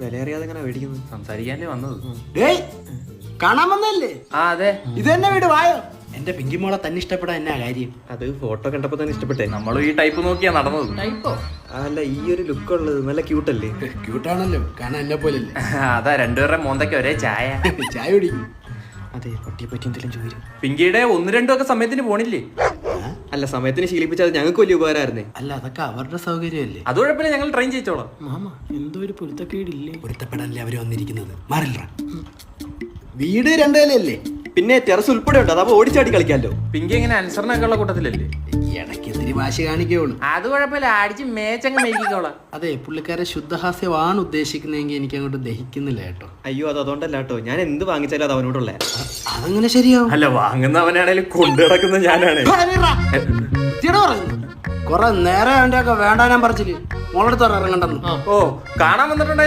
വില അറിയാതെ എങ്ങനെ മേടിക്കുന്നത്? സംസാരിക്കാനല്ലേ വന്നത്. കാണാൻ വന്നല്ലേ? ആ അതെ, ഇത് തന്നെ വീട് വായോ. എന്റെ പിങ്കിമോളെ തന്നെ ഇഷ്ടപ്പെടാൻ എന്നാ കാര്യം? അത് ഫോട്ടോ കണ്ടപ്പോ തന്നെ ഇഷ്ടപ്പെട്ടെ. നമ്മൾ ഈ ടൈപ്പ് നോക്കിയാ നടന്നത്. ടൈപ്പോ? അല്ല, ഈ ഒരു ലുക്ക് ഉള്ളത് നല്ല ക്യൂട്ടല്ലേ? ക്യൂട്ടാണല്ലോ, കാണാൻ എന്നെ പോലല്ലേ. അതാ രണ്ടുപേരുടെ മോന്തയ്ക്ക് ഒരേ ചായ. ചായ കുടിക്കും. അതെ, പട്ടിയെ പറ്റി എന്തെങ്കിലും ചോദിക്കും. പിങ്കിയുടെ 1-2 ഒക്കെ സമയത്തിന് പോണില്ലേ? അല്ല, സമയത്തിന് ശീലിപ്പിച്ചത് ഞങ്ങൾക്ക് വലിയ ഉപകാരമായിരുന്നേ. അല്ല, അതൊക്കെ അവരുടെ സൗകര്യമല്ലേ. അത് കുഴപ്പമില്ല, ഞങ്ങൾ ട്രെയിൻ ചെയ്തോളാം. മാമ എന്തോ ഒരു പൊരുത്തക്കേടില്ലേ? പൊരുത്തപ്പെടാനല്ലേ അവര് വന്നിരിക്കുന്നത്. മാറില്ല, വീട് 2 നിലയല്ലേ? പിന്നെ ടെറസ് ഉൾപ്പെടെ ഉണ്ട്, അതാവുമ്പോ ഓടിച്ചാടി കളിക്കാമല്ലോ. പിങ്കി എങ്ങനെ അനുസരണമൊക്കെ ഉള്ള കൂട്ടത്തിലല്ലേ? ഇടയ്ക്ക് എന്തിരി വാശി കാണിക്കുള്ളൂ. അത് കുഴപ്പമില്ല, അടിച്ച് മേച്ചങ്ങ് മേയ്ക്കോളാം. അതെ, പുള്ളിക്കാരെ ശുദ്ധഹാസ്യമാണ് ഉദ്ദേശിക്കുന്നതെങ്കിൽ എനിക്ക് അങ്ങോട്ട് ദഹിക്കുന്നില്ല കേട്ടോ. അയ്യോ, അത് അതുകൊണ്ടല്ല കേട്ടോ, ഞാൻ എന്ത് വാങ്ങിച്ചാലും അത് അവനോടുള്ള. അതങ്ങനെ ശരിയാവും. അല്ല, വാങ്ങുന്നവനാണേലും കൊണ്ടു നടക്കുന്ന ഞാനാണ്. കൊറേ നേരം അവന്റെ ഒക്കെ വേണ്ട ഞാൻ പറിച്ചില് മോളെടുത്ത് ഇറങ്ങണ്ടെന്ന്. ഓ, കാണാൻ വന്നിട്ടുണ്ടെ